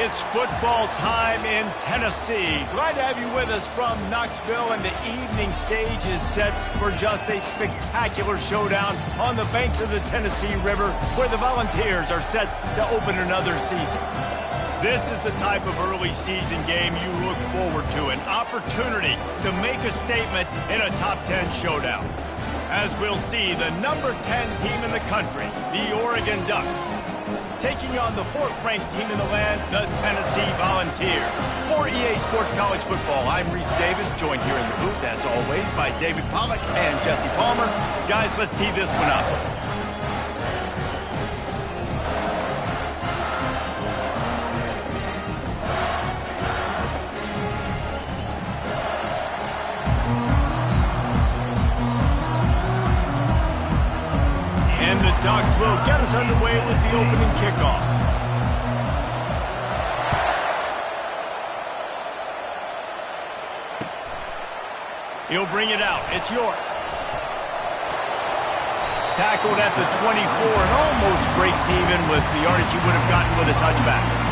It's football time in Tennessee. Glad to have you with us from Knoxville, and the evening stage is set for just a spectacular showdown on the banks of the Tennessee River, where the Volunteers are set to open another season. This is the type of early season game you look forward to, an opportunity to make a statement in a top 10 showdown. As we'll see, the number 10 team in the country, the Oregon Ducks, taking on the 4th-ranked team in the land, the Tennessee Volunteers. For EA Sports College Football, I'm Reese Davis, joined here in the booth, as always, by David Pollack and Jesse Palmer. Guys, let's tee this one up. And the Ducks will get us underway with the opening kickoff. He'll bring it out. It's York. Tackled at the 24 and almost breaks even with the yardage he would have gotten with a touchback.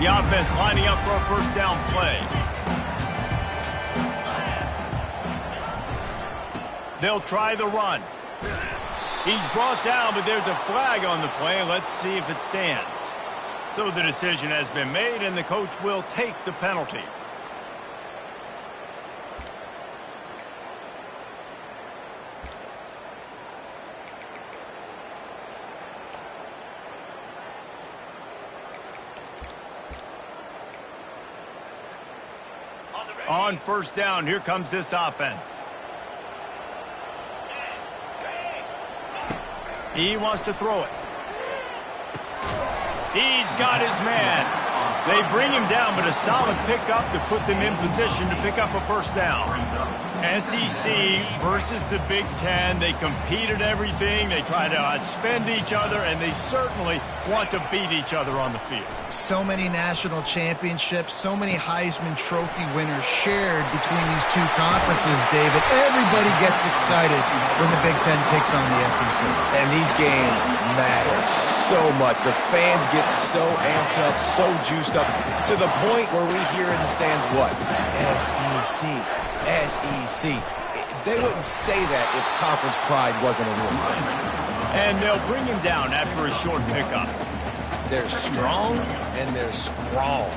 The offense lining up for a first down play. They'll try the run. He's brought down, but there's a flag on the play. Let's see if it stands. So the decision has been made, and the coach will take the penalty. On first down, here comes this offense. He wants to throw it. He's got his man. They bring him down, but a solid pickup to put them in position to pick up a first down. SEC versus the Big Ten. They compete at everything. They try to outspend each other, and they certainly want to beat each other on the field. So many national championships, so many Heisman Trophy winners shared between these two conferences, David. Everybody gets excited when the Big Ten takes on the SEC. And these games matter so much. The fans get so amped up, so juiced up, to the point where we hear in the stands what? SEC, SEC. They wouldn't say that if conference pride wasn't a real thing. And they'll bring him down after a short pickup. They're strong and they're strong.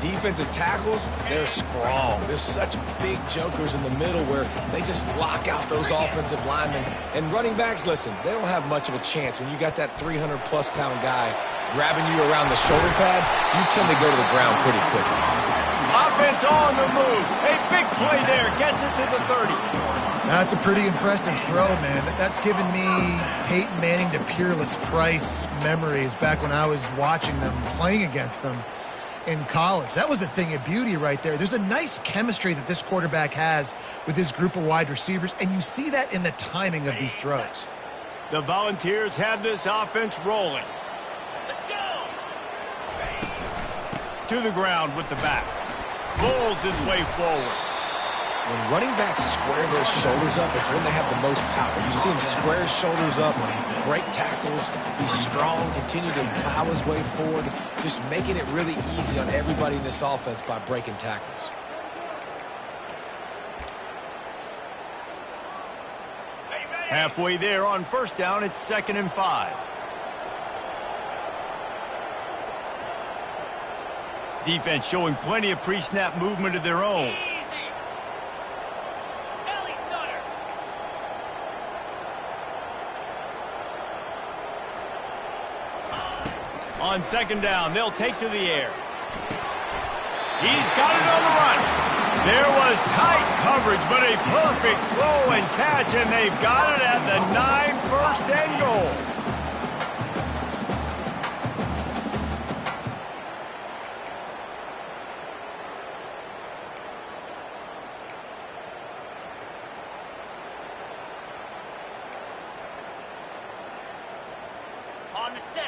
Defensive tackles, they're strong. There's such big jokers in the middle where they just lock out those offensive linemen. And running backs, listen, they don't have much of a chance. When you got that 300-plus pound guy grabbing you around the shoulder pad, you tend to go to the ground pretty quickly. Offense on the move. A big play there. Gets it to the 30. That's a pretty impressive throw, man. That's given me Peyton Manning to Peerless Price memories back when I was watching them, playing against them in college. That was a thing of beauty right there. There's a nice chemistry that this quarterback has with his group of wide receivers, and you see that in the timing of these throws. The Volunteers have this offense rolling. Let's go! To the ground with the back. Rolls his way forward. When running backs square their shoulders up, it's when they have the most power. You see him square his shoulders up, break tackles, be strong, continue to plow his way forward, just making it really easy on everybody in this offense by breaking tackles. Halfway there on first down, it's 2nd and 5. Defense showing plenty of pre-snap movement of their own. On 2nd down, they'll take to the air. He's got it on the run. There was tight coverage, but a perfect throw and catch, and they've got it at the 9, 1st and goal.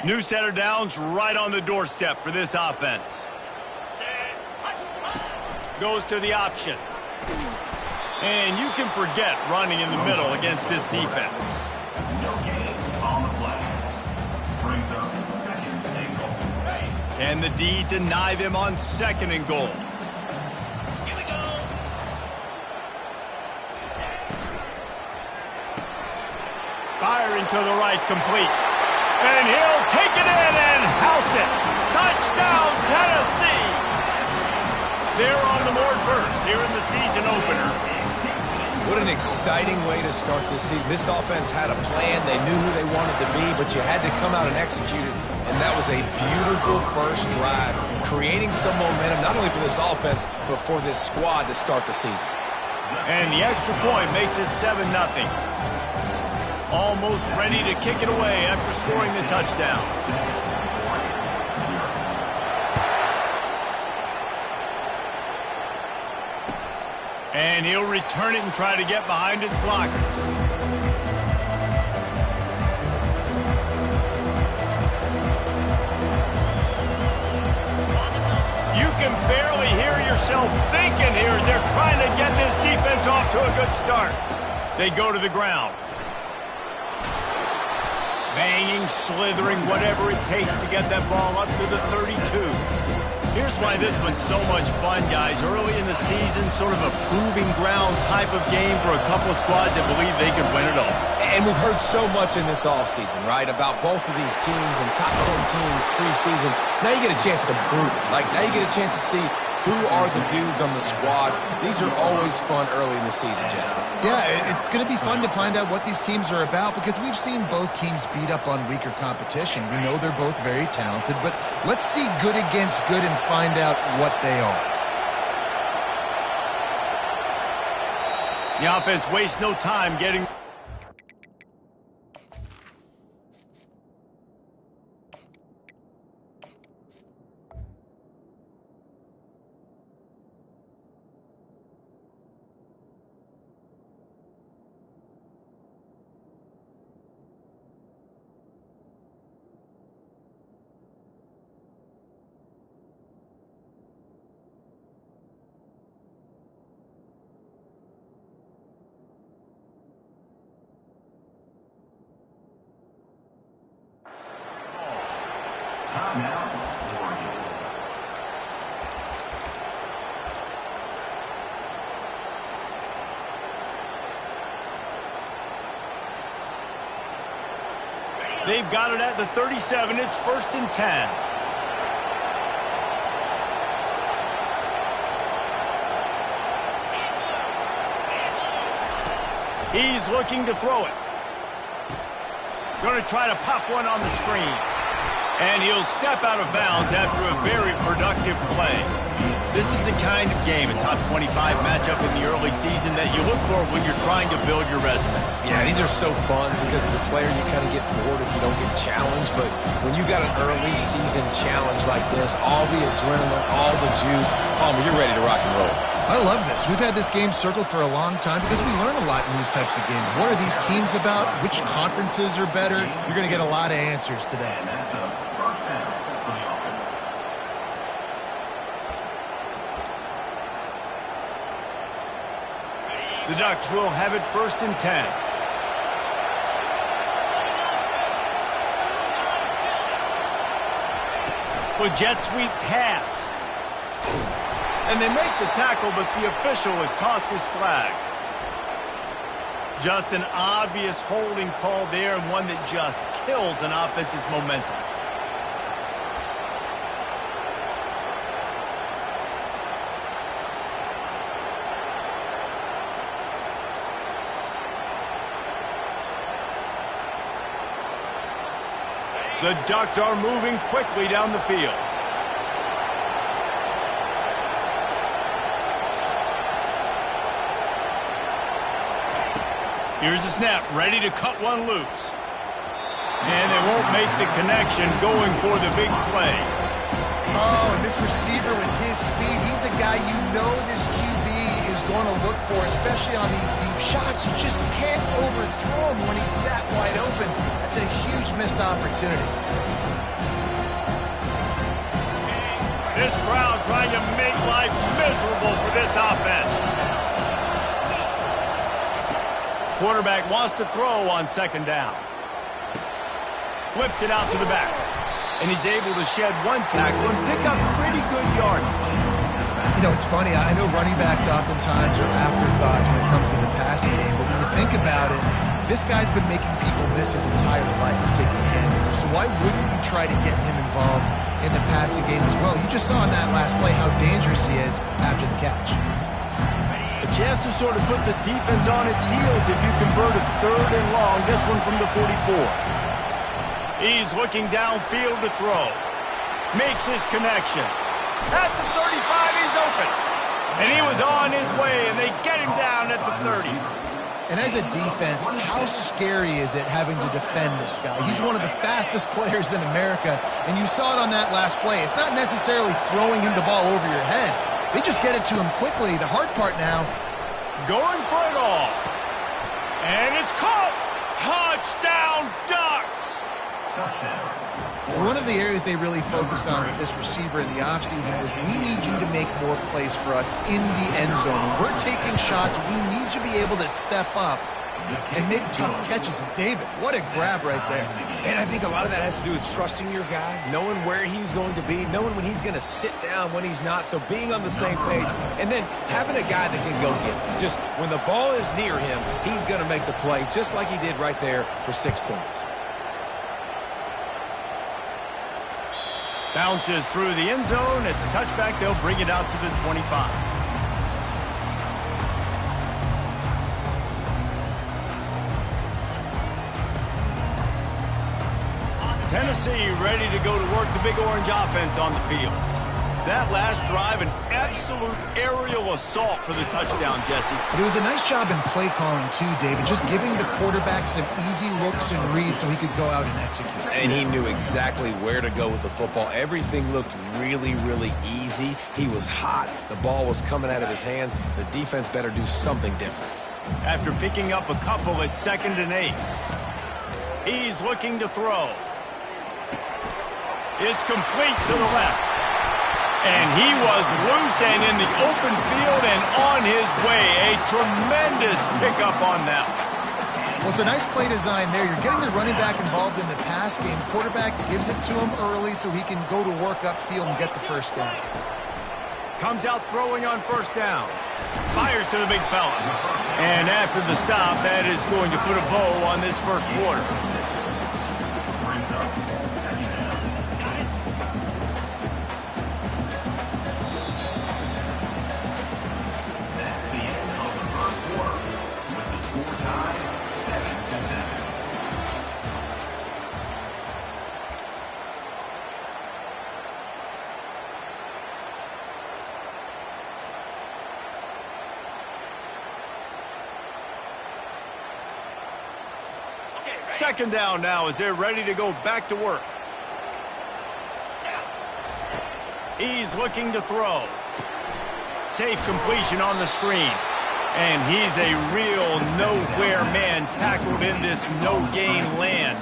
New set of downs right on the doorstep for this offense. Goes to the option. And you can forget running in the middle against this defense. No gain on the play. Brings up second and goal. Can the D deny them on second and goal? Here we go. Firing to the right, complete. And he'll take it in and house it. Touchdown, Tennessee. They're on the board first here in the season opener. What an exciting way to start this season. This offense had a plan. They knew who they wanted to be, but you had to come out and execute it. And that was a beautiful first drive, creating some momentum, not only for this offense, but for this squad to start the season. And the extra point makes it 7-0. Almost ready to kick it away after scoring the touchdown. And he'll return it and try to get behind his blockers. You can barely hear yourself thinking here as they're trying to get this defense off to a good start. They go to the ground. Banging, slithering, whatever it takes to get that ball up to the 32. Here's why this one's so much fun, guys. Early in the season, sort of a proving ground type of game for a couple of squads that believe they could win it all. And we've heard so much in this offseason, right, about both of these teams and top 10 teams preseason. Now you get a chance to prove it. Like, now you get a chance to see who are the dudes on the squad. These are always fun early in the season, Jesse. Yeah, it's going to be fun to find out what these teams are about because we've seen both teams beat up on weaker competition. We know they're both very talented, but let's see good against good and find out what they are. The offense wastes no time getting... Timeout, Oregon. They've got it at the 37. It's 1st and 10. He's looking to throw it. Going to try to pop one on the screen. And he'll step out of bounds after a very productive play. This is the kind of game, a top 25 matchup in the early season that you look for when you're trying to build your resume. Yeah, these are so fun because as a player you kind of get bored if you don't get challenged, but when you got an early season challenge like this, all the adrenaline, all the juice, Palmer, you're ready to rock and roll. I love this. We've had this game circled for a long time because we learn a lot in these types of games. What are these teams about? Which conferences are better? You're going to get a lot of answers today. And that's a first down for the offense. The Ducks will have it 1st and 10. For jet sweep pass. And they make the tackle, but the official has tossed his flag. Just an obvious holding call there, and one that just kills an offense's momentum. The Ducks are moving quickly down the field. Here's the snap, ready to cut one loose. And they won't make the connection going for the big play. Oh, and this receiver with his speed, he's a guy you know this QB is going to look for, especially on these deep shots. You just can't overthrow him when he's that wide open. That's a huge missed opportunity. This crowd trying to make life miserable for this offense. Quarterback wants to throw on second down. Flips it out to the back. And he's able to shed one tackle and pick up pretty good yardage. You know, it's funny. I know running backs oftentimes are afterthoughts when it comes to the passing game. But when you think about it, this guy's been making people miss his entire life taking handoffs. So why wouldn't you try to get him involved in the passing game as well? You just saw in that last play how dangerous he is after the catch. A chance to sort of put the defense on its heels if you convert a 3rd and long. This one from the 44. He's looking downfield to throw. Makes his connection. At the 35, he's open. And he was on his way, and they get him down at the 30. And as a defense, how scary is it having to defend this guy? He's one of the fastest players in America, and you saw it on that last play. It's not necessarily throwing him the ball over your head. They just get it to him quickly. The hard part now, going for it all. And it's caught. Touchdown, Ducks. one of the areas they really focused on with this receiver in the offseason was we need you to make more plays for us in the end zone. When we're taking shots, we need you to be able to step up and make tough catches. And David, what a grab right there. And I think a lot of that has to do with trusting your guy, knowing where he's going to be, knowing when he's going to sit down, when he's not, so being on the same page, and then having a guy that can go get it. Just when the ball is near him, he's going to make the play, just like he did right there for 6 points. Bounces through the end zone. It's a touchback. They'll bring it out to the 25. Tennessee ready to go to work the Big Orange offense on the field. That last drive, an absolute aerial assault for the touchdown, Jesse. It was a nice job in play calling, too, David, just giving the quarterback some easy looks and reads so he could go out and execute. And he knew exactly where to go with the football. Everything looked really, really easy. He was hot. The ball was coming out of his hands. The defense better do something different. After picking up a couple at 2nd and 8. He's looking to throw. It's complete to the left. And he was loose and in the open field and on his way. A tremendous pickup on that. Well, it's a nice play design there. You're getting the running back involved in the pass game. Quarterback gives it to him early so he can go to work upfield and get the first down. Comes out throwing on first down. Fires to the big fella. And after the stop, that is going to put a bow on this first quarter. Second down now as they're ready to go back to work. He's looking to throw. Safe completion on the screen. And he's a real nowhere man tackled in this no-gain land.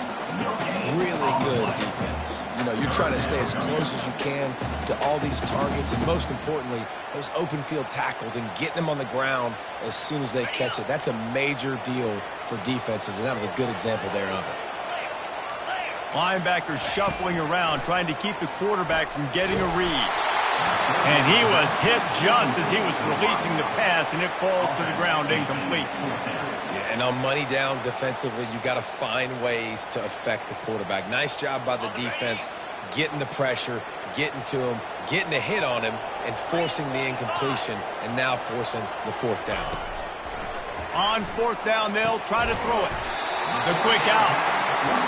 Really good defense. You know, you're trying to stay as close as you can to all these targets, and most importantly, those open field tackles and getting them on the ground as soon as they catch it. That's a major deal for defenses, and that was a good example there of it. Linebackers shuffling around, trying to keep the quarterback from getting a read. And he was hit just as he was releasing the pass, and it falls to the ground incomplete. Yeah, and on money down defensively, you got to find ways to affect the quarterback. Nice job by the defense, getting the pressure, getting to him, getting a hit on him, and forcing the incompletion, and now forcing the fourth down. On fourth down, they'll try to throw it. The quick out.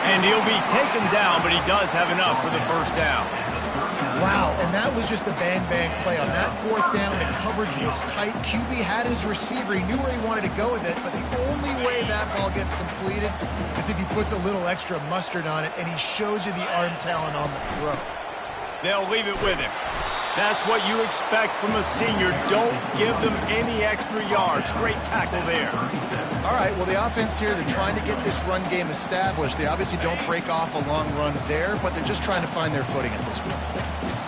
And he'll be taken down, but he does have enough for the first down. Wow, and that was just a bang-bang play. On that fourth down, the coverage was tight. QB had his receiver. He knew where he wanted to go with it, but the only way that ball gets completed is if he puts a little extra mustard on it, and he shows you the arm talent on the throw. They'll leave it with him. That's what you expect from a senior. Don't give them any extra yards. Great tackle there. All right, well, the offense here, they're trying to get this run game established. They obviously don't break off a long run there, but they're just trying to find their footing at this point.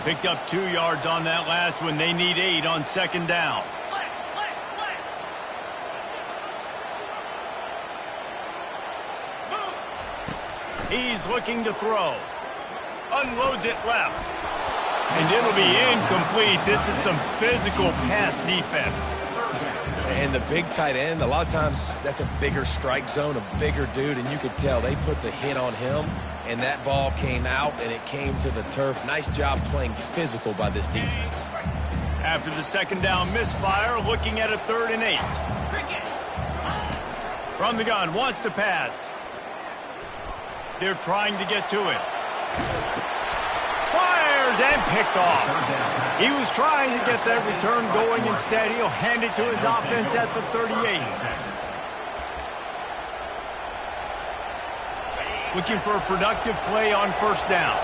Picked up 2 yards on that last one. They need 8 on second down. He's looking to throw. Unloads it left. And it'll be incomplete. This is some physical pass defense. And the big tight end, a lot of times that's a bigger strike zone, a bigger dude, and you could tell they put the hit on him, and that ball came out, and it came to the turf. Nice job playing physical by this defense. After the second down misfire, looking at a 3rd and 8. From the gun, wants to pass. They're trying to get to it. Fires and picked off. He was trying to get that return going. Instead, he'll hand it to his offense at the 38. Looking for a productive play on first down.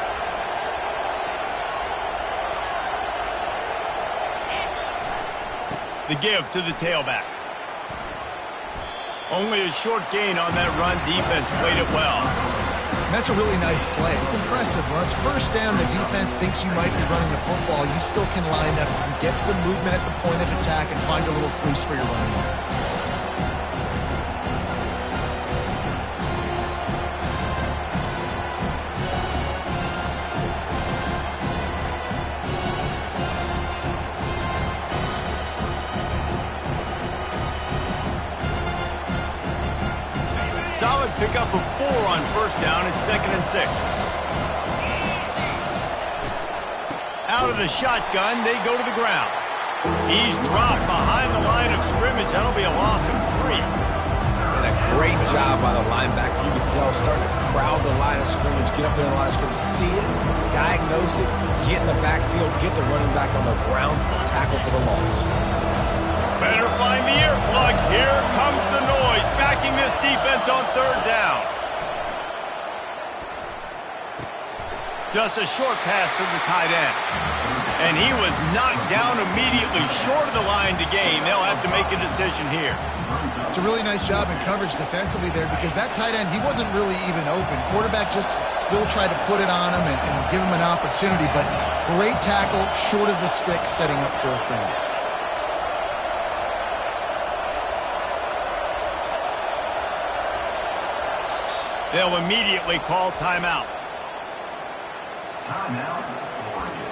The give to the tailback. Only a short gain on that run. Defense played it well. That's a really nice play. It's impressive. When it's first down, the defense thinks you might be running the football. You still can line up and get some movement at the point of attack and find a little crease for your running back. Solid pickup of 4 on first down at 2nd and 6. Out of the shotgun, they go to the ground. He's dropped behind the line of scrimmage. That'll be a loss of 3. And a great job by the linebacker. You can tell starting to crowd the line of scrimmage, get up there in the line of scrimmage, see it, diagnose it, get in the backfield, get the running back on the ground for the tackle for the loss. Better find the earplugs. Here comes the noise, backing this defense on 3rd down. Just a short pass to the tight end. And he was knocked down immediately short of the line to gain. They'll have to make a decision here. It's a really nice job in coverage defensively there because that tight end, he wasn't really even open. Quarterback just still tried to put it on him and give him an opportunity, but great tackle, short of the stick, setting up 4th down. They'll immediately call timeout. Timeout, Oregon.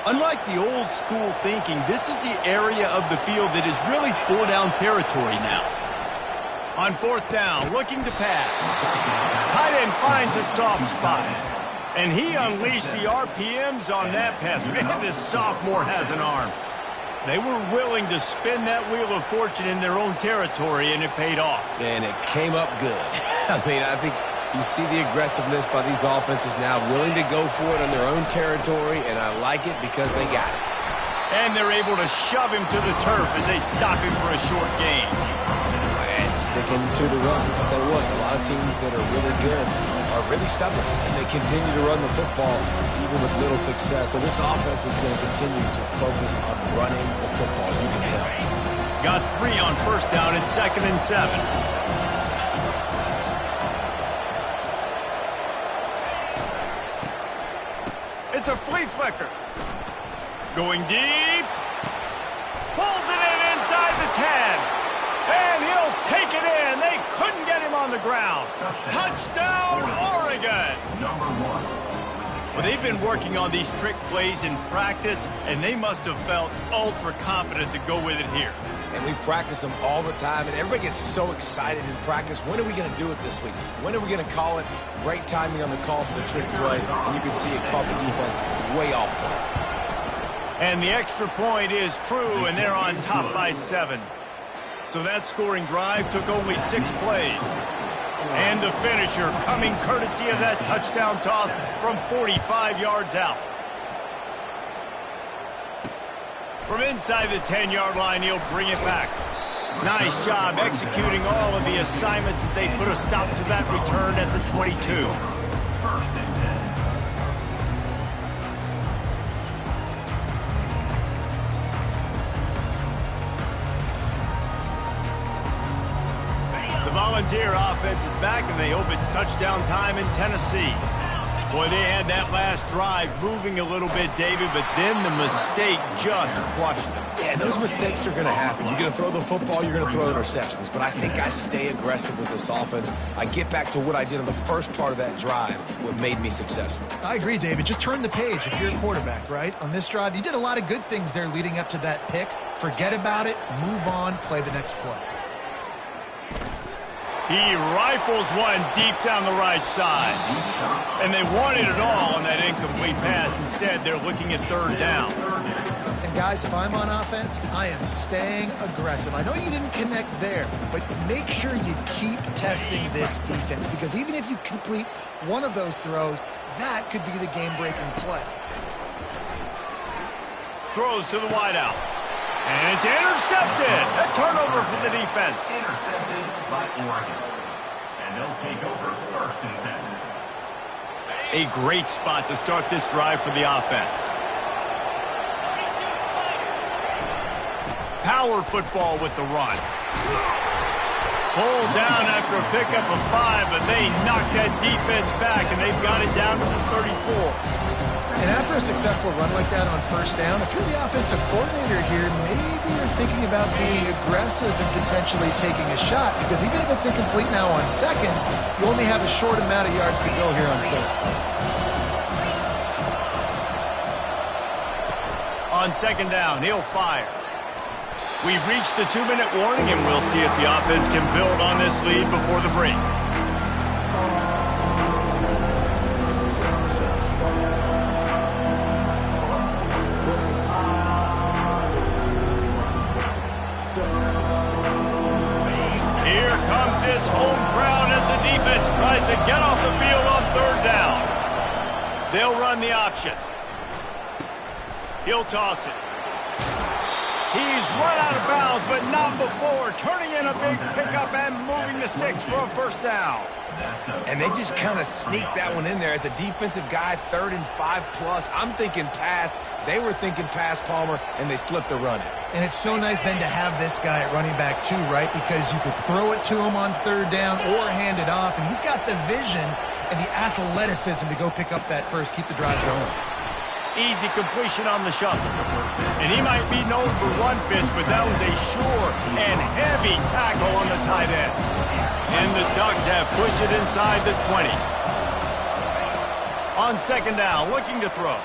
Unlike the old school thinking, this is the area of the field that is really 4-down territory now. On 4th down, looking to pass. Tight end finds a soft spot. And he unleashed the RPMs on that pass. Man, this sophomore has an arm. They were willing to spin that wheel of fortune in their own territory, and it paid off. And it came up good. I mean, I think you see the aggressiveness by these offenses now, willing to go for it on their own territory, and I like it because they got it. And they're able to shove him to the turf as they stop him for a short gain. And sticking to the run. I'll tell you what, a lot of teams that are really good are really stubborn, and they continue to run the football even with little success. So this offense is going to continue to focus on running the football, you can tell. Got 3 on first down at 2nd and 7. It's a flea flicker. Going deep. Pulls it in inside the 10. And he'll take it in. They couldn't get him on the ground. Touchdown, Oregon. Number 1. Well, they've been working on these trick plays in practice, and they must have felt ultra confident to go with it here. And we practice them all the time, and everybody gets so excited in practice. When are we going to do it this week? When are we going to call it? Great timing on the call for the trick play, and you can see it caught the defense way off guard. And the extra point is true, and they're on top by 7. So that scoring drive took only 6 plays. And the finisher coming courtesy of that touchdown toss from 45 yards out. From inside the 10-yard line, he'll bring it back. Nice job executing all of the assignments as they put a stop to that return at the 22. First and 10. The Volunteer offense is back, and they hope it's touchdown time in Tennessee. Boy, they had that last drive moving a little bit, David, but then the mistake just crushed them. Yeah, those mistakes are going to happen. You're going to throw the football, you're going to throw interceptions. But I think I stay aggressive with this offense. I get back to what I did in the first part of that drive, what made me successful. I agree, David. Just turn the page if you're a quarterback, right? On this drive, you did a lot of good things there leading up to that pick. Forget about it, move on, play the next play. He rifles one deep down the right side. And they wanted it all on that incomplete pass. Instead, they're looking at 3rd down. And guys, if I'm on offense, I am staying aggressive. I know you didn't connect there, but make sure you keep testing this defense, because even if you complete one of those throws, that could be the game-breaking play. Throws to the wideout. And it's intercepted. A turnover for the defense. Intercepted by Oregon. And they'll take over 1st and 10. A great spot to start this drive for the offense. Power football with the run. Pulled down after a pickup of 5, but they knocked that defense back, and they've got it down to the 34. And after a successful run like that on 1st down, if you're the offensive coordinator here, maybe you're thinking about being aggressive and potentially taking a shot, because even if it's incomplete now on 2nd, you only have a short amount of yards to go here on 3rd. On 2nd down, he'll fire. We've reached the 2-minute warning, and we'll see if the offense can build on this lead before the break. Here comes his home crowd as the defense tries to get off the field on 3rd down. They'll run the option. He'll toss it. He's run out of bounds, but not before. Turning in a big pickup and moving the sticks for a 1st down. And they just kind of sneaked that one in there. As a defensive guy, 3rd and 5+. I'm thinking pass. They were thinking pass, Palmer, and they slipped the run in. And it's so nice then to have this guy at running back too, right? Because you could throw it to him on 3rd down or hand it off. And he's got the vision and the athleticism to go pick up that first, keep the drive going. Easy completion on the shuffle. And he might be known for run fits, but that was a sure and heavy tackle on the tight end. And the Ducks have pushed it inside the 20. On 2nd down, looking to throw.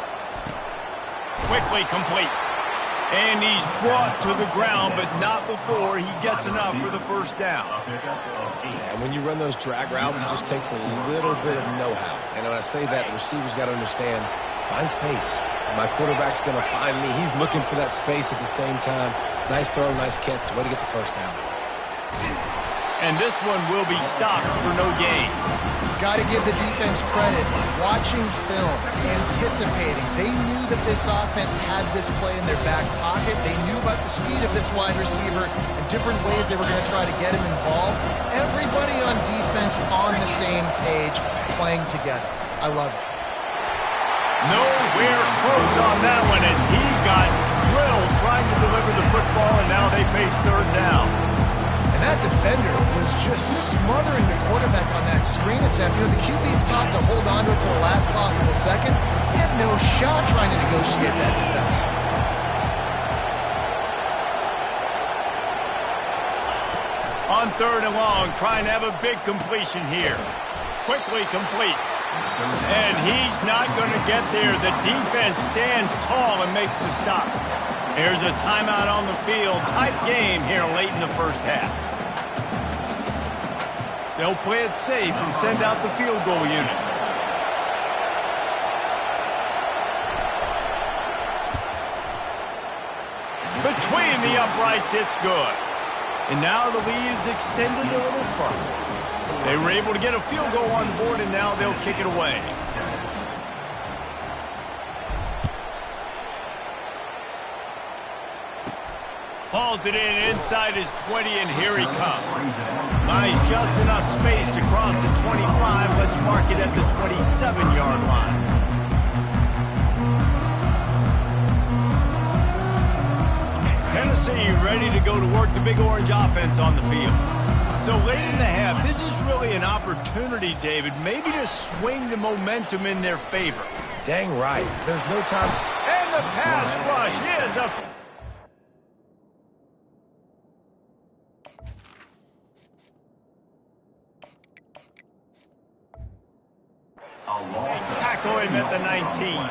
Quickly complete. And he's brought to the ground, but not before he gets enough for the 1st down. Yeah, when you run those drag routes, it just takes a little bit of know-how. And when I say that, the receiver's got to understand, find space. My quarterback's going to find me. He's looking for that space at the same time. Nice throw, nice catch. Way to get the 1st down. And this one will be stopped for no gain. Got to give the defense credit. Watching film, anticipating. They knew that this offense had this play in their back pocket. They knew about the speed of this wide receiver and different ways they were going to try to get him involved. Everybody on defense on the same page, playing together. I love it. Nowhere close on that one as he got drilled trying to deliver the football, and now they face 3rd down. And that defender was just smothering the quarterback on that screen attempt. You know, the QB's taught to hold on to it to the last possible second. He had no shot trying to negotiate that defender. On 3rd and long, trying to have a big completion here. Quickly complete. And he's not going to get there. The defense stands tall and makes the stop. There's a timeout on the field. Tight game here late in the 1st half. They'll play it safe and send out the field goal unit. Between the uprights, it's good. And now the lead is extended a little further. They were able to get a field goal on the board, and now they'll kick it away. Hauls it in inside his 20, and here he comes. Buys just enough space to cross the 25. Let's mark it at the 27-yard line. Tennessee ready to go to work the Big Orange offense on the field. So late in the half, this is really an opportunity, David, maybe to swing the momentum in their favor. Dang right. There's no time. And the pass rush is a... Tackle him at the 19.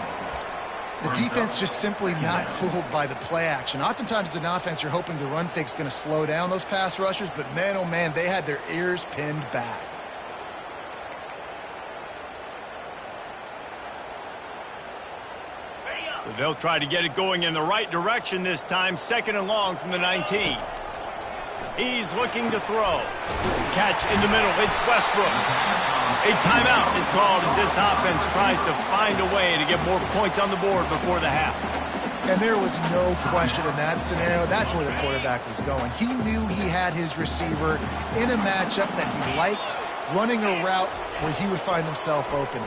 The defense just simply not fooled by the play action. Oftentimes as an offense, you're hoping the run fake's going to slow down those pass rushers, but man, oh man, they had their ears pinned back. So they'll try to get it going in the right direction this time, 2nd and long from the 19. He's looking to throw. Catch in the middle. It's Westbrook. A timeout is called as this offense tries to find a way to get more points on the board before the half. And there was no question in that scenario. That's where the quarterback was going. He knew he had his receiver in a matchup that he liked, running a route where he would find himself open.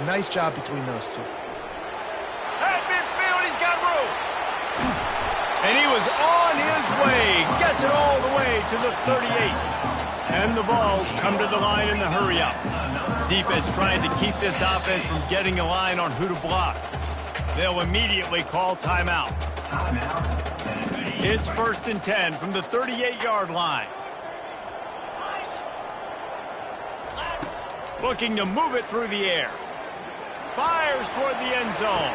Nice job between those two. At midfield, he's got room. And he was on his way. Gets it all the way to the 38. And the Vols come to the line in the hurry-up. Defense trying to keep this offense from getting a line on who to block. They'll immediately call timeout. It's 1st and 10 from the 38-yard line. Looking to move it through the air. Fires toward the end zone.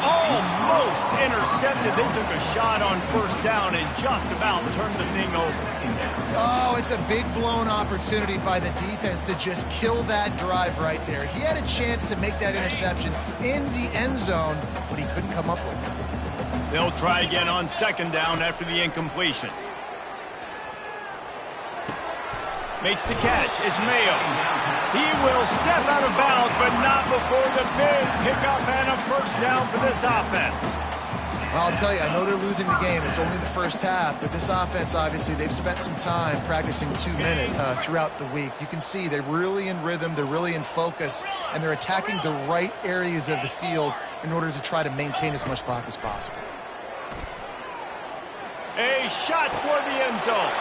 Almost intercepted. They took a shot on 1st down and just about turned the thing over. Oh, it's a big blown opportunity by the defense to just kill that drive right there. He had a chance to make that interception in the end zone, but he couldn't come up with it. They'll try again on 2nd down after the incompletion. Makes the catch. It's Mayo. He will step out of bounds, but not before the big pickup and a 1st down for this offense. Well, I'll tell you, I know they're losing the game. It's only the 1st half, but this offense, obviously, they've spent some time practicing 2-minute throughout the week. You can see they're really in rhythm, they're really in focus, and they're attacking the right areas of the field in order to try to maintain as much clock as possible. A shot toward the end zone.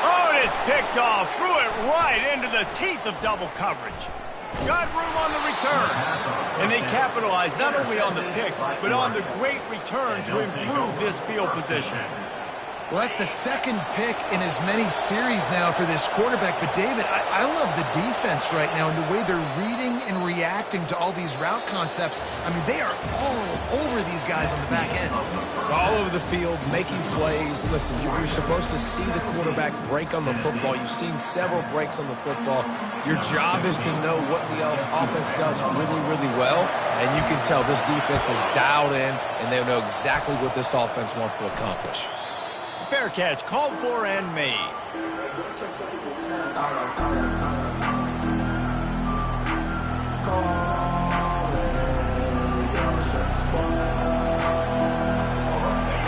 Oh, and it's picked off. Threw it right into the teeth of double coverage. Got room on the return. And they capitalized not only on the pick, but on the great return to improve this field position. Well, that's the 2nd pick in as many series now for this quarterback. But, David, I love the defense right now and the way they're reading and reacting to all these route concepts. I mean, they are all over these guys on the back end. All over the field, making plays. Listen, you're supposed to see the quarterback break on the football. You've seen several breaks on the football. Your job is to know what the offense does really, really well. And you can tell this defense is dialed in, and they know exactly what this offense wants to accomplish. Fair catch, called for and made.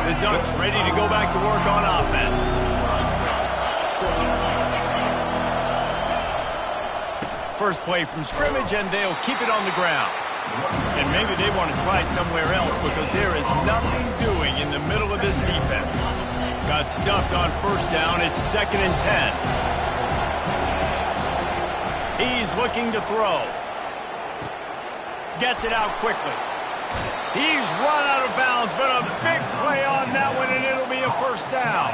The Ducks ready to go back to work on offense. First play from scrimmage, and they'll keep it on the ground. And maybe they want to try somewhere else because there is nothing doing in the middle of this defense. Got stuffed on 1st down. It's 2nd and 10. He's looking to throw. Gets it out quickly. He's run out of bounds, but a big play on that one, and it'll be a 1st down.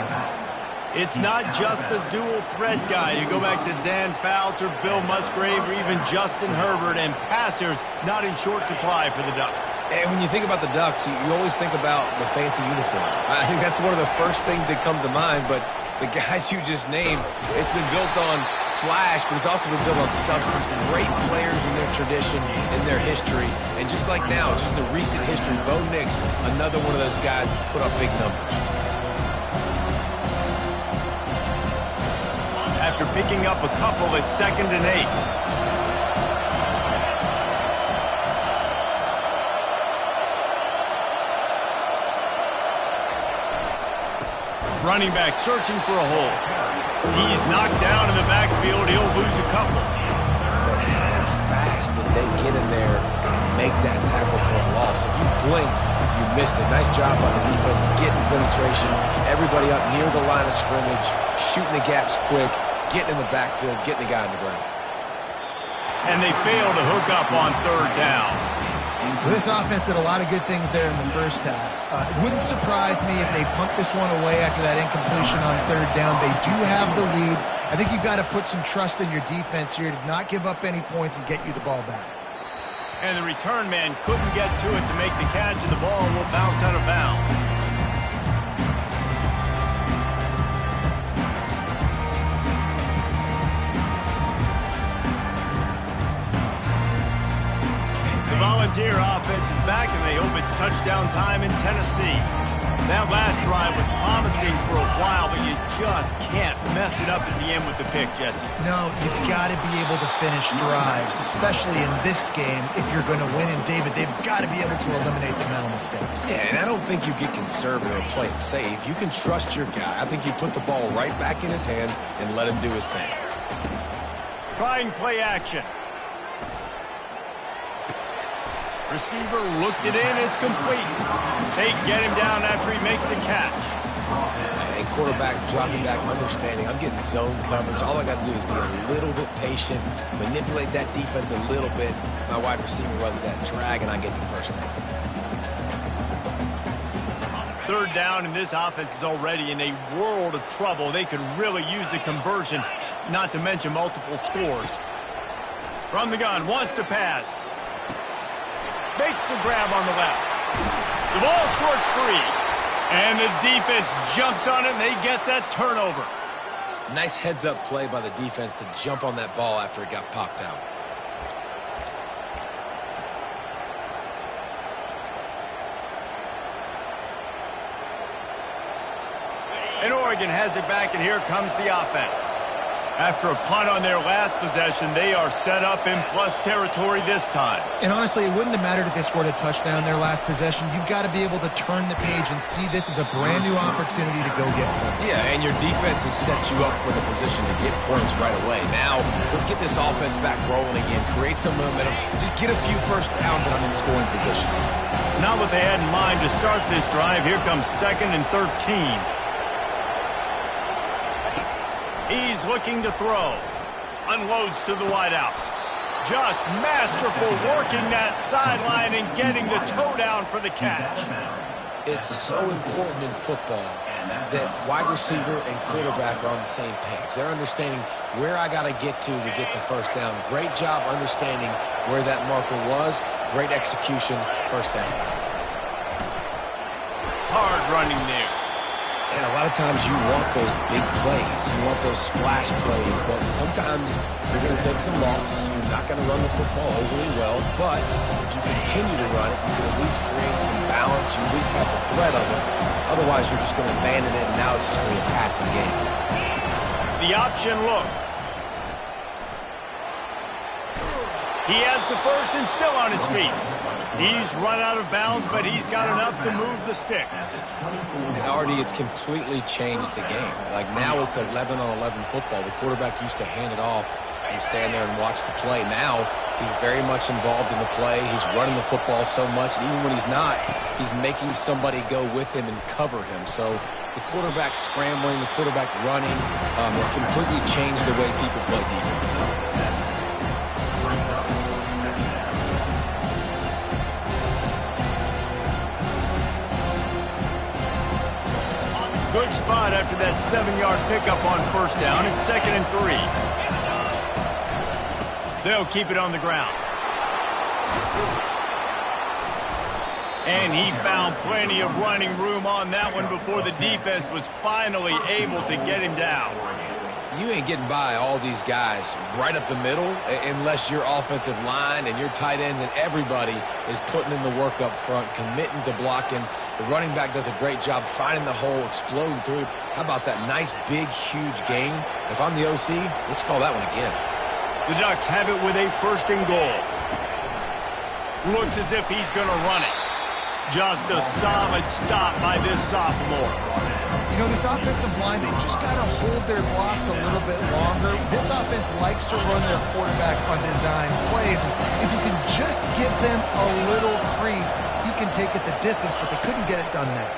It's not just the dual threat guy. You go back to Dan Fouts or Bill Musgrave or even Justin Herbert, and passers not in short supply for the Ducks. And when you think about the Ducks, you always think about the fancy uniforms. I think that's one of the first things that come to mind, but the guys you just named, it's been built on flash, but it's also been built on substance. Great players in their tradition, in their history, and just like now, just the recent history, Bo Nix, another one of those guys that's put up big numbers. after picking up a couple at 2nd and 8. Running back searching for a hole. He's knocked down in the backfield. He'll lose a couple. But how fast did they get in there and make that tackle for a loss? If you blinked, you missed it. Nice job by the defense getting penetration. Everybody up near the line of scrimmage, shooting the gaps quick, getting in the backfield, getting the guy on the ground. And they fail to hook up on 3rd down. This offense did a lot of good things there in the first half. It wouldn't surprise me if they pumped this one away after that incompletion on 3rd down. They do have the lead. I think you've got to put some trust in your defense here to not give up any points and get you the ball back. And the return man couldn't get to it to make the catch, and the ball will bounce out of bounds. Volunteer offense is back, and they hope it's touchdown time in Tennessee. That last drive was promising for a while, but you just can't mess it up at the end with the pick, Jesse. No, you've got to be able to finish drives, especially in this game. If you're going to win, and David, they've got to be able to eliminate the mental mistakes. Yeah, and I don't think you get conservative or play it safe. You can trust your guy. I think you put the ball right back in his hands and let him do his thing. Trying play action. Receiver looks it in, it's complete. They get him down after he makes the catch. And quarterback dropping back, understanding, I'm getting zone coverage. All I got to do is be a little bit patient, manipulate that defense a little bit. My wide receiver runs that drag, and I get the first down. 3rd down, and this offense is already in a world of trouble. They could really use a conversion, not to mention multiple scores. From the gun, wants to pass. Makes the grab on the left. The ball squirts free. And the defense jumps on it, and they get that turnover. Nice heads-up play by the defense to jump on that ball after it got popped out. And Oregon has it back, and here comes the offense. After a punt on their last possession, they are set up in plus territory this time. And honestly, it wouldn't have mattered if they scored a touchdown their last possession. You've got to be able to turn the page and see this as a brand new opportunity to go get points. Yeah, and your defense has set you up for the position to get points right away. Now, let's get this offense back rolling again, create some momentum, just get a few first downs, and I'm in scoring position. Not what they had in mind to start this drive. Here comes 2nd and 13. He's looking to throw. Unloads to the wideout. Just masterful working that sideline and getting the toe down for the catch. It's so important in football that wide receiver and quarterback are on the same page. They're understanding where I got to get to get the first down. Great job understanding where that marker was. Great execution, first down. Hard running there. And a lot of times you want those big plays. You want those splash plays. But sometimes you're going to take some losses. You're not going to run the football overly well. But if you continue to run it, you can at least create some balance. You at least have the threat of it. Otherwise, you're just going to abandon it, and now it's just going to be a passing game. The option look. He has the first and still on his feet. He's run out of bounds, but he's got enough to move the sticks. And already it's completely changed the game. Like now it's 11-on-11 football. The quarterback used to hand it off and stand there and watch the play. Now he's very much involved in the play. He's running the football so much, and even when he's not, he's making somebody go with him and cover him. So the quarterback scrambling, the quarterback running has completely changed the way people play defense. Good spot after that 7-yard pickup on first down. It's 2nd and 3. They'll keep it on the ground. And he found plenty of running room on that one before the defense was finally able to get him down. You ain't getting by all these guys right up the middle unless your offensive line and your tight ends and everybody is putting in the work up front, committing to blocking. The running back does a great job finding the hole, exploding through. How about that nice, big, huge gain? If I'm the OC, let's call that one again. The Ducks have it with a 1st and goal. Looks as if he's going to run it. Just a solid stop by this sophomore. You know, this offensive line, they just got to hold their blocks a little bit longer. This offense likes to run their quarterback on design plays. And if you can just give them a little crease, he can take it the distance, but they couldn't get it done there.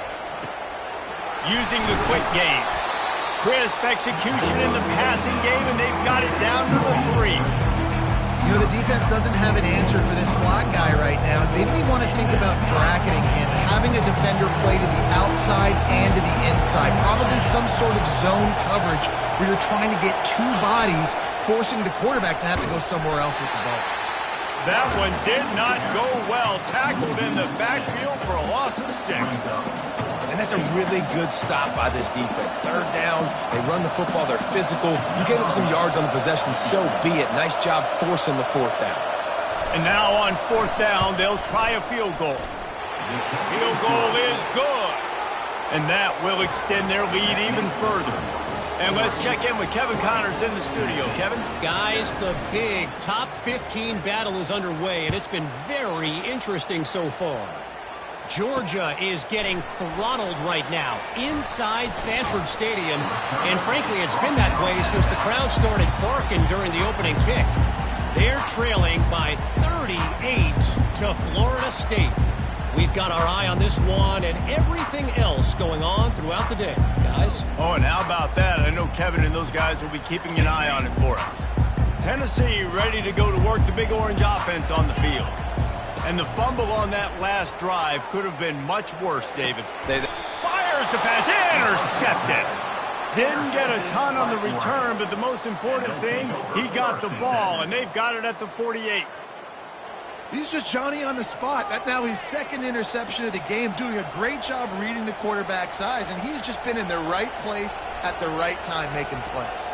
Using the quick game. Crisp execution in the passing game, and they've got it down to the 3. You know, the defense doesn't have an answer for this slot guy right now. They may want to think about bracketing him, having a defender play to the outside and to the inside. Probably some sort of zone coverage where you're trying to get 2 bodies, forcing the quarterback to have to go somewhere else with the ball. That one did not go well. Tackled in the backfield for a loss of 6. And that's a really good stop by this defense. 3rd down, they run the football, they're physical. You gave up some yards on the possession, so be it. Nice job forcing the 4th down. And now on 4th down, they'll try a field goal. Field goal is good. And that will extend their lead even further. And let's check in with Kevin Connors in the studio. Kevin? Guys, the big top 15 battle is underway, and it's been very interesting so far. Georgia is getting throttled right now inside Sanford Stadium, and frankly, it's been that way since the crowd started barking during the opening kick. They're trailing by 38 to Florida State. We've got our eye on this one and everything else going on throughout the day, guys. Oh, and how about that? I know Kevin and those guys will be keeping an eye on it for us. Tennessee ready to go to work the Big Orange offense on the field. And the fumble on that last drive could have been much worse, David. Fires the pass, intercepted. Didn't get a ton on the return, but the most important thing, he got the ball, and they've got it at the 48. He's just Johnny on the spot. That's now his 2nd interception of the game, doing a great job reading the quarterback's eyes, and he's just been in the right place at the right time making plays.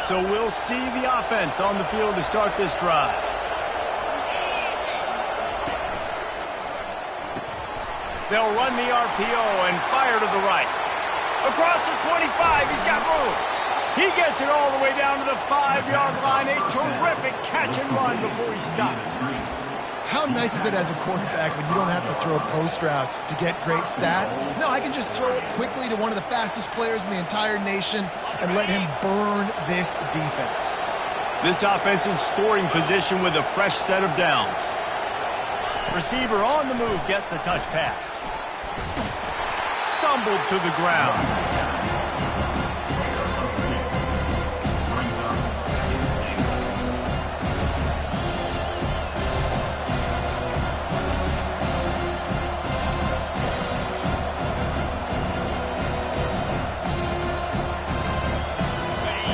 So we'll see the offense on the field to start this drive. They'll run the RPO and fire to the right. Across the 25, he's got room. He gets it all the way down to the 5-yard line. A terrific catch and run before he stops. How nice is it as a quarterback when you don't have to throw post routes to get great stats? No, I can just throw it quickly to one of the fastest players in the entire nation and let him burn this defense. This offense in scoring position with a fresh set of downs. Receiver on the move gets the touch pass. Stumbled to the ground.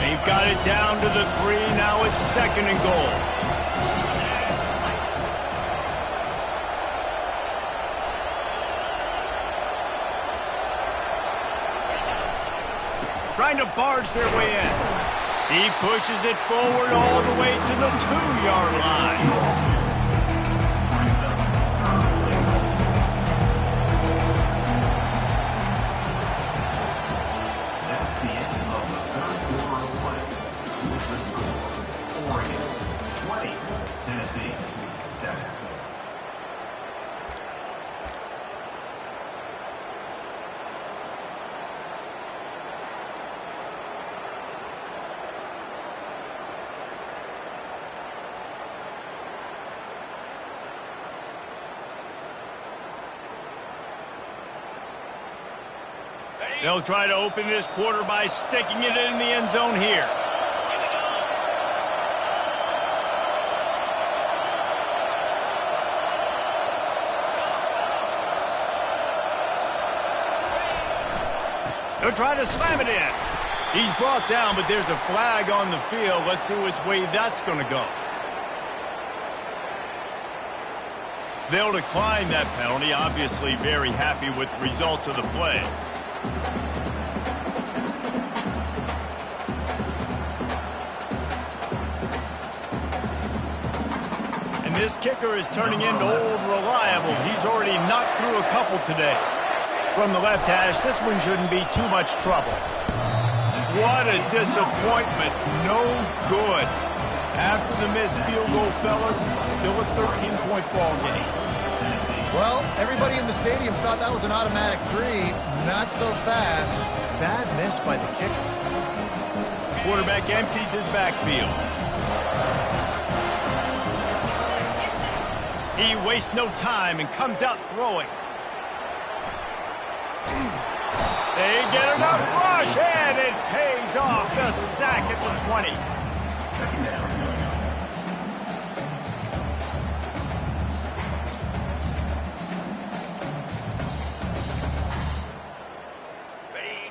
They've got it down to the 3. Now it's 2nd and goal. Trying to barge their way in. He pushes it forward all the way to the 2-yard line. That's the end of the 3rd quarter of play. With the score, Oregon 20, Tennessee 7. They'll try to open this quarter by sticking it in the end zone here. They'll try to slam it in. He's brought down, but there's a flag on the field. Let's see which way that's going to go. They'll decline that penalty, obviously very happy with the results of the play. And this kicker is turning into old reliable. He's already knocked through a couple today. From the left hash, this one shouldn't be too much trouble. What a disappointment. No good. After the missed field goal, fellas, still a 13-point ball game. Well, everybody in the stadium thought that was an automatic 3. Not so fast. Bad miss by the kicker. Quarterback empties his backfield. He wastes no time and comes out throwing. They get enough rush, and it pays off. The sack at the 20. Second down.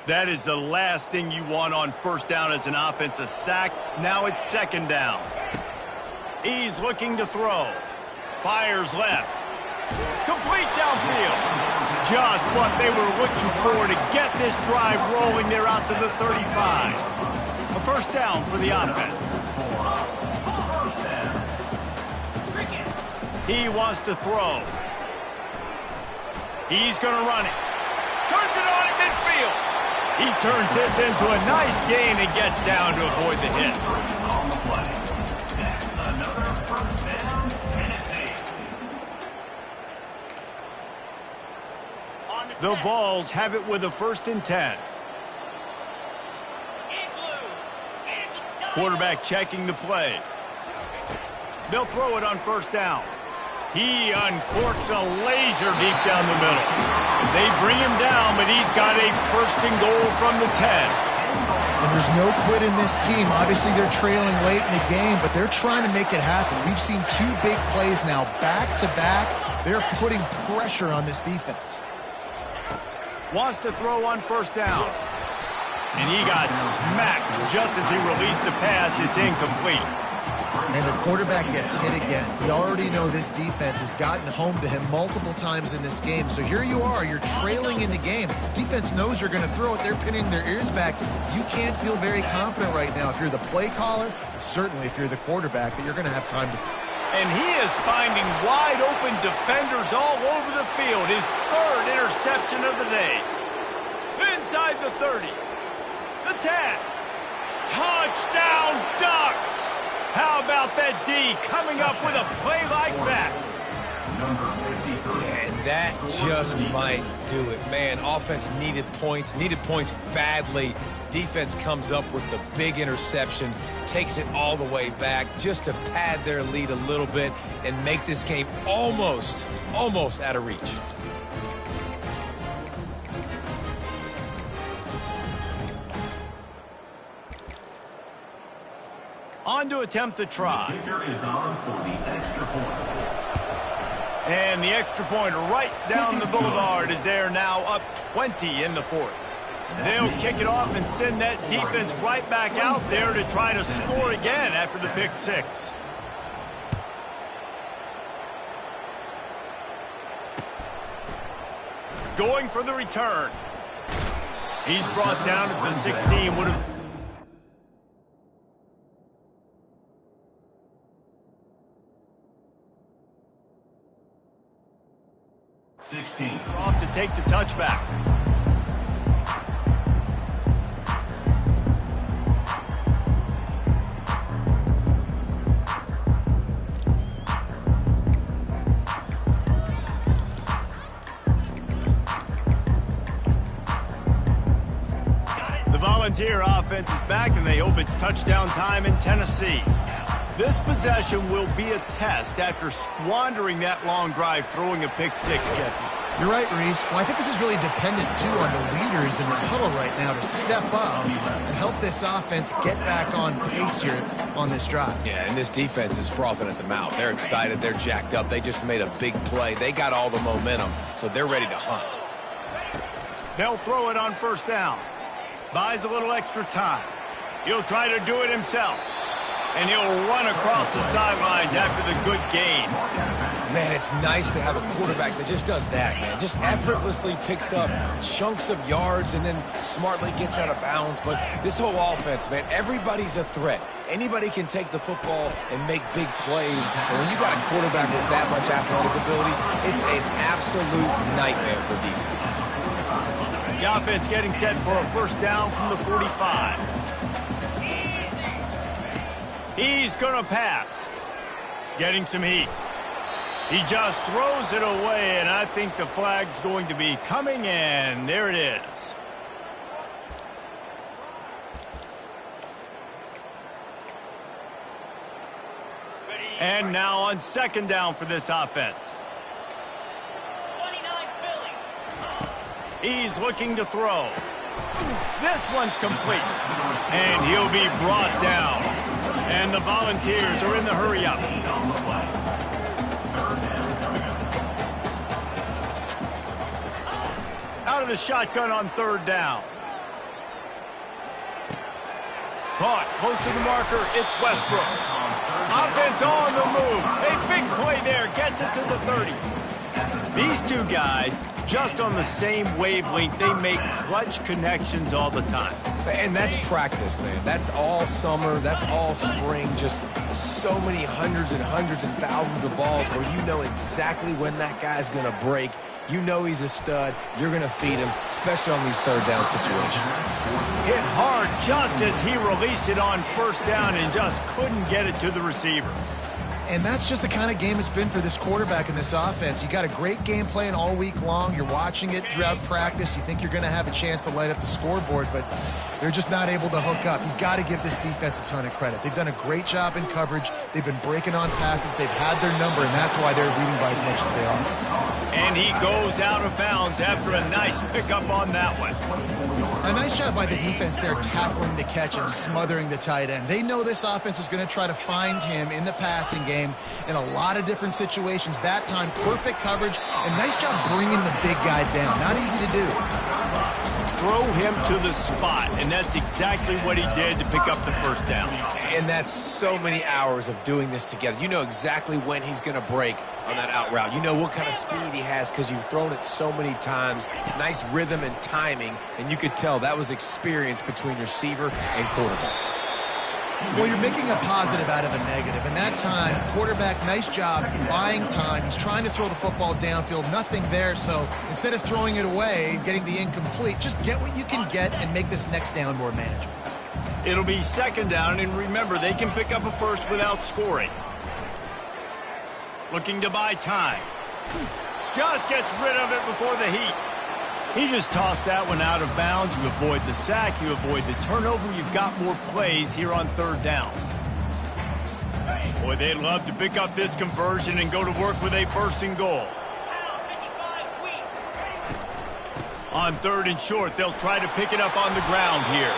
That is the last thing you want on first down as an offensive sack. Now it's second down. He's looking to throw. Fires left. Complete downfield. Just what they were looking for to get this drive rolling there out to the 35. A first down for the offense. He wants to throw. He's going to run it. Turns it on at midfield. He turns this into a nice gain and gets down to avoid the hit. On the play. That's another first down, Tennessee. The Vols have it with a 1st and 10. Quarterback checking the play. They'll throw it on first down. He uncorks a laser deep down the middle. They bring him down, but he's got a 1st and goal from the 10. And there's no quit in this team. Obviously, they're trailing late in the game, but they're trying to make it happen. We've seen 2 big plays now, back-to-back. They're putting pressure on this defense. Wants to throw on first down. And he got smacked just as he released the pass. It's incomplete. And the quarterback gets hit again. We already know this defense has gotten home to him multiple times in this game. So here you are, you're trailing in the game. Defense knows you're going to throw it. They're pinning their ears back. You can't feel very confident right now if you're the play caller, certainly if you're the quarterback, that you're going to have time to. And he is finding wide open defenders all over the field. His 3rd interception of the day. Inside the 30. The 10. Touchdown Ducks! How about that D coming up with a play like that? And that just might do it. Man, offense needed points badly. Defense comes up with the big interception, takes it all the way back just to pad their lead a little bit and make this game almost out of reach. On to attempt the try. The kicker is on for the extra point. And the extra point right down the boulevard is there now, up 20 in the 4th. They'll kick it off and send that defense right back out there to try to score again after the pick 6. Going for the return. He's brought down at the 16. Would have. Off to take the touchback. The Volunteer offense is back, and they hope it's touchdown time in Tennessee. This possession will be a test after squandering that long drive, throwing a pick 6, Jesse. You're right, Reese. Well, I think this is really dependent, too, on the leaders in this huddle right now to step up and help this offense get back on pace here on this drive. Yeah, and this defense is frothing at the mouth. They're excited. They're jacked up. They just made a big play. They got all the momentum, so they're ready to hunt. They'll throw it on first down. Buys a little extra time. He'll try to do it himself. And he'll run across the sidelines after the good gain. Man, it's nice to have a quarterback that just does that, man. Just effortlessly picks up chunks of yards and then smartly gets out of bounds. But this whole offense, man, everybody's a threat. Anybody can take the football and make big plays. And when you got a quarterback with that much athletic ability, it's an absolute nightmare for defenses. The offense getting set for a first down from the 45. He's going to pass. Getting some heat. He just throws it away, and I think the flag's going to be coming in. There it is. And now on second down for this offense. 29 Philly. He's looking to throw. This one's complete. And he'll be brought down. And the Volunteers are in the hurry up. Out of the shotgun on third down. Caught close to the marker. It's Westbrook. Offense on the move. A big play there. Gets it to the 30. These two guys, just on the same wavelength, they make clutch connections all the time. And that's practice, man. That's all summer. That's all spring. Just so many hundreds and hundreds and thousands of balls where you know exactly when that guy's going to break. You know he's a stud. You're going to feed him, especially on these third down situations. Hit hard just as he released it on first down and just couldn't get it to the receiver. And that's just the kind of game it's been for this quarterback in this offense. You got a great game plan all week long. You're watching it throughout practice. You think you're going to have a chance to light up the scoreboard, but they're just not able to hook up. You've got to give this defense a ton of credit. They've done a great job in coverage. They've been breaking on passes. They've had their number, and that's why they're leading by as much as they are. And he goes out of bounds after a nice pickup on that one. A nice job by the defense there, tackling the catch and smothering the tight end. They know this offense is going to try to find him in the passing game in a lot of different situations. That time, perfect coverage, and nice job bringing the big guy down. Not easy to do. Throw him to the spot, and that's exactly what he did to pick up the first down. And that's so many hours of doing this together. You know exactly when he's going to break on that out route. You know what kind of speed he has because you've thrown it so many times. Nice rhythm and timing, and you could tell that was experience between receiver and quarterback. Well, you're making a positive out of a negative. And that time, quarterback, nice job buying time. He's trying to throw the football downfield. Nothing there. So instead of throwing it away and getting the incomplete, just get what you can get and make this next down more manageable. It'll be second down, and remember, they can pick up a first without scoring. Looking to buy time. Just gets rid of it before the heat. He just tossed that one out of bounds. You avoid the sack, you avoid the turnover. You've got more plays here on third down. Boy, they'd love to pick up this conversion and go to work with a first and goal. On third and short, they'll try to pick it up on the ground here.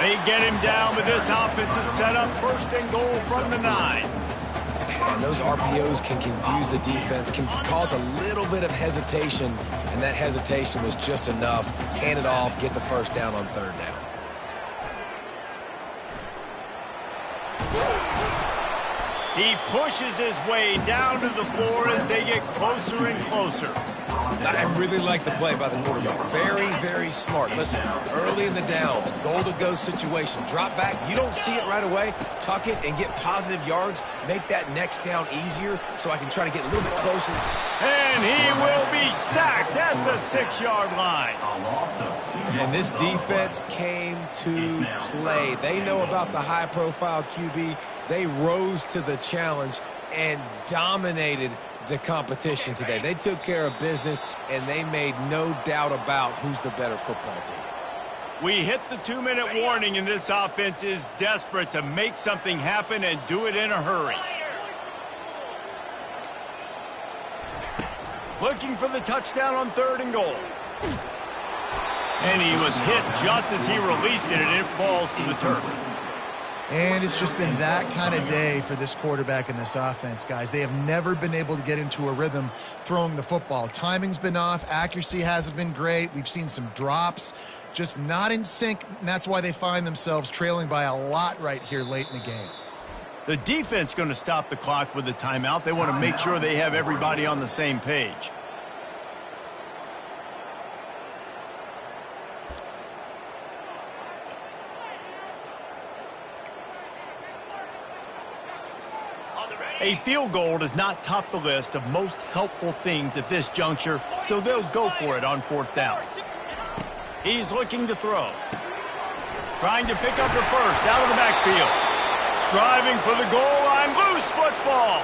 They get him down, but this offense is set up first and goal from the 9. And those RPOs can confuse the defense, can cause a little bit of hesitation, and that hesitation was just enough. Hand it off, get the first down on third down. He pushes his way down to the floor as they get closer and closer. I really like the play by the quarterback. Very, very smart. Listen, early in the downs, goal-to-go situation. Drop back. You don't see it right away. Tuck it and get positive yards. Make that next down easier so I can try to get a little bit closer. And he will be sacked at the 6-yard line. And this defense came to play. They know about the high-profile QB. They rose to the challenge and dominated the competition today. They took care of business, and they made no doubt about who's the better football team. We hit the 2-minute warning, and this offense is desperate to make something happen and do it in a hurry. Looking for the touchdown on third and goal. And he was hit just as he released it, and it falls to the turf. And it's just been that kind of day for this quarterback and this offense, guys. They have never been able to get into a rhythm throwing the football. Timing's been off. Accuracy hasn't been great. We've seen some drops, just not in sync, and that's why they find themselves trailing by a lot right here late in the game. The defense going to stop the clock with a timeout. They want to make sure they have everybody on the same page. A field goal does not top the list of most helpful things at this juncture, so they'll go for it on 4th down. He's looking to throw. Trying to pick up the first out of the backfield. Striving for the goal line. Loose football.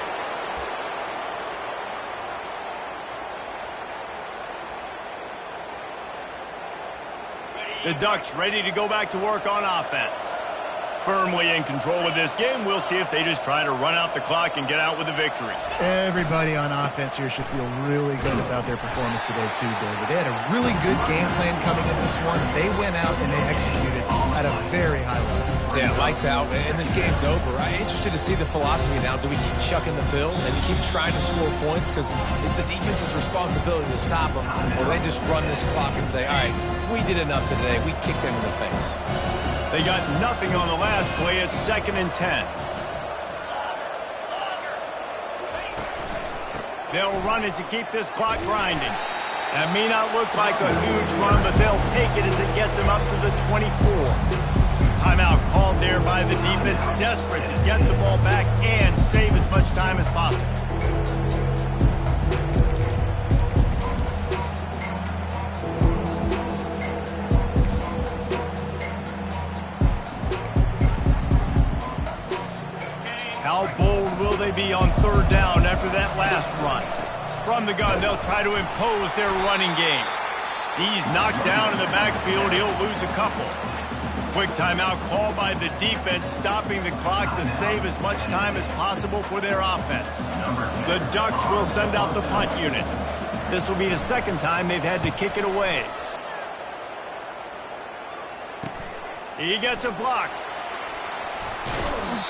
The Ducks ready to go back to work on offense. Firmly in control of this game. We'll see if they just try to run out the clock and get out with a victory. Everybody on offense here should feel really good about their performance today too, David. They had a really good game plan coming into this one, and they went out and they executed at a very high level. Yeah, lights out, and this game's over. I'm interested to see the philosophy now. Do we keep chucking the pill and keep trying to score points because it's the defense's responsibility to stop them, or they just run this clock and say, all right, we did enough today. We kicked them in the face. They got nothing on the last play. It's 2nd and 10. They'll run it to keep this clock grinding. That may not look like a huge run, but they'll take it as it gets them up to the 24. Timeout called there by the defense, desperate to get the ball back and save as much time as possible. How bold will they be on 3rd down after that last run? From the gun, they'll try to impose their running game. He's knocked down in the backfield. He'll lose a couple. Quick timeout called by the defense, stopping the clock to save as much time as possible for their offense. The Ducks will send out the punt unit. This will be the 2nd time they've had to kick it away. He gets a block.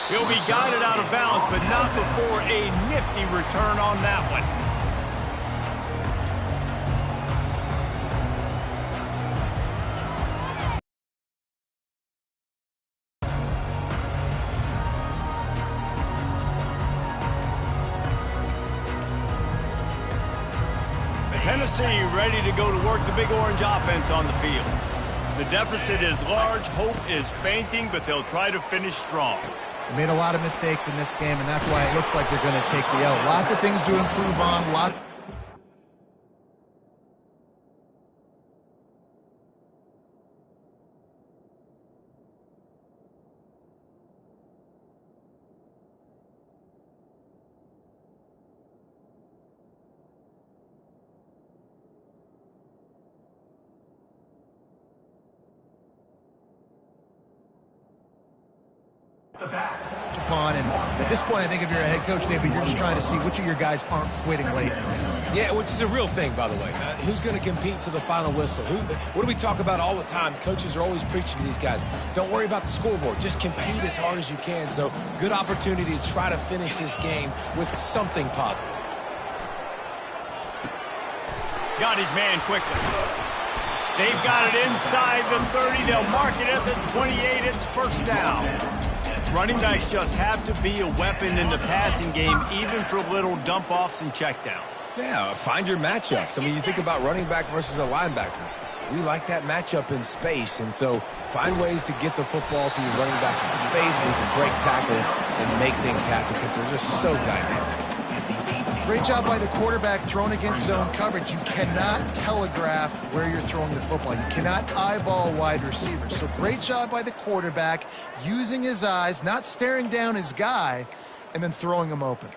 He'll be guided out of bounds, but not before a nifty return on that one. Tennessee ready to go to work the Big Orange offense on the field. The deficit is large, hope is fainting, but they'll try to finish strong. They made a lot of mistakes in this game, and that's why it looks like they're going to take the L. Lots of things to improve on. Upon, and at this point, I think if you're a head coach, David, you're just trying to see which of your guys aren't quitting late. Yeah, which is a real thing, by the way. Who's going to compete to the final whistle? What do we talk about all the time? Coaches are always preaching to these guys. Don't worry about the scoreboard. Just compete as hard as you can. So, good opportunity to try to finish this game with something positive. Got his man quickly. They've got it inside the 30. They'll mark it at the 28. It's 1st down. Running backs just have to be a weapon in the passing game, even for little dump-offs and checkdowns. Yeah, find your matchups. I mean, you think about running back versus a linebacker. We like that matchup in space, and so find ways to get the football to your running back in space where you can break tackles and make things happen because they're just so dynamic. Great job by the quarterback throwing against zone coverage. You cannot telegraph where you're throwing the football. You cannot eyeball wide receivers. So great job by the quarterback using his eyes, not staring down his guy, and then throwing him open.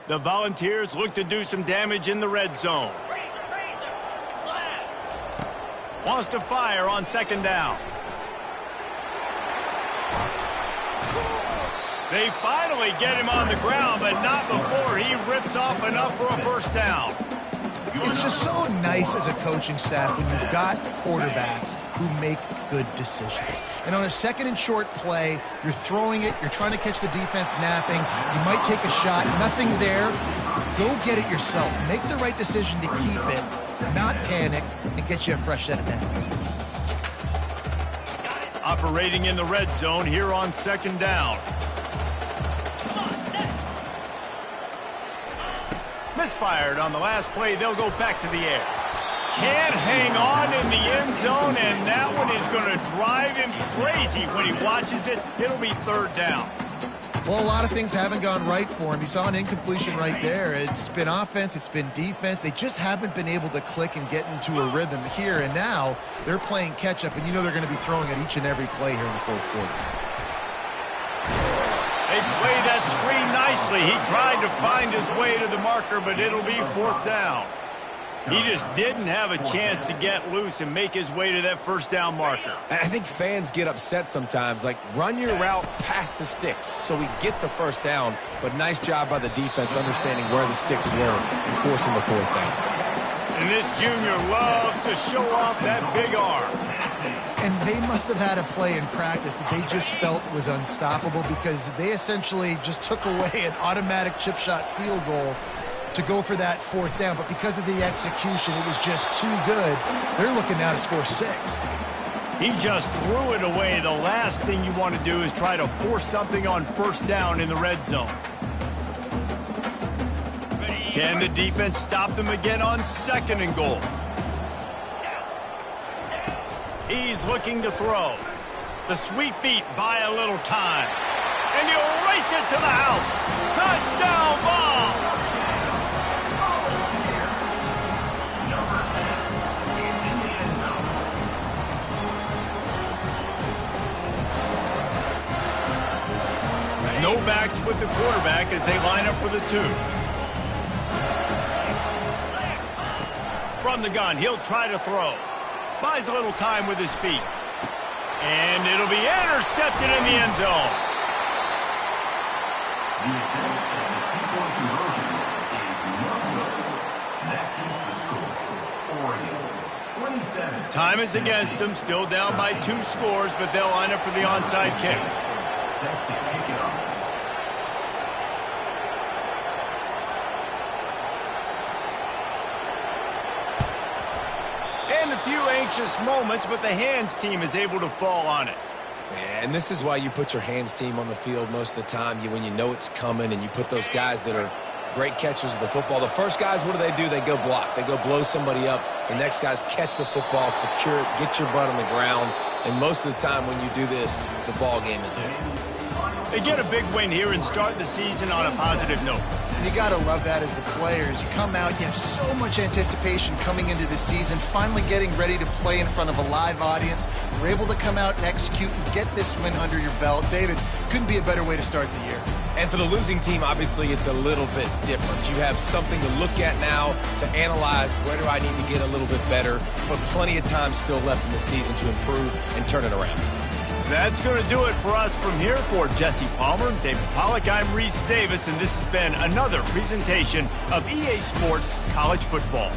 The Volunteers look to do some damage in the red zone. Wants to fire on 2nd down. They finally get him on the ground, but not before he rips off enough for a 1st down. It's just so nice as a coaching staff when you've got quarterbacks who make good decisions. And on a 2nd and short play, you're throwing it, you're trying to catch the defense napping, you might take a shot, nothing there. Go get it yourself. Make the right decision to keep it, not panic, and get you a fresh set of downs. Operating in the red zone here on 2nd down. Misfired on the last play. They'll go back to the air. Can't hang on in the end zone, and that one is going to drive him crazy when he watches it. It'll be 3rd down. Well, a lot of things haven't gone right for him. He saw an incompletion right there. It's been offense, it's been defense. They just haven't been able to click and get into a rhythm here, and now they're playing catch-up, and you know they're going to be throwing at each and every play here in the 4th quarter. They play that screen nicely. He tried to find his way to the marker, but it'll be 4th down. He just didn't have a chance to get loose and make his way to that 1st down marker. I think fans get upset sometimes. Like, run your route past the sticks so we get the 1st down. But nice job by the defense understanding where the sticks were and forcing the 4th down. And this junior loves to show off that big arm. And they must have had a play in practice that they just felt was unstoppable because they essentially just took away an automatic chip shot field goal to go for that 4th down. But because of the execution, it was just too good. They're looking now to score 6. He just threw it away. The last thing you want to do is try to force something on 1st down in the red zone. Can the defense stop them again on 2nd and goal? He's looking to throw. The sweet feet buy a little time. And he'll race it to the house. Touchdown ball! No backs with the quarterback as they line up for the 2. From the gun, he'll try to throw. Buys a little time with his feet. And it'll be intercepted in the end zone. The attempt at the 2-point conversion is not good. That keeps the score. Oregon, 27. Time is against them, still down by 2 scores, but they'll line up for the onside kick. Set to kick it off. And a few anxious moments, but the hands team is able to fall on it. And this is why you put your hands team on the field most of the time. When you know it's coming and you put those guys that are great catchers of the football. The first guys, what do? They go block. They go blow somebody up. The next guys catch the football, secure it, get your butt on the ground. And most of the time when you do this, the ball game is in. They get a big win here and start the season on a positive note. You got to love that as the players. You come out, you have so much anticipation coming into the season, finally getting ready to play in front of a live audience. You're able to come out and execute and get this win under your belt. David, couldn't be a better way to start the year. And for the losing team, obviously, it's a little bit different. You have something to look at now to analyze where do I need to get a little bit better, but plenty of time still left in the season to improve and turn it around. That's going to do it for us from here. For Jesse Palmer, David Pollack, I'm Reese Davis, and this has been another presentation of EA Sports College Football.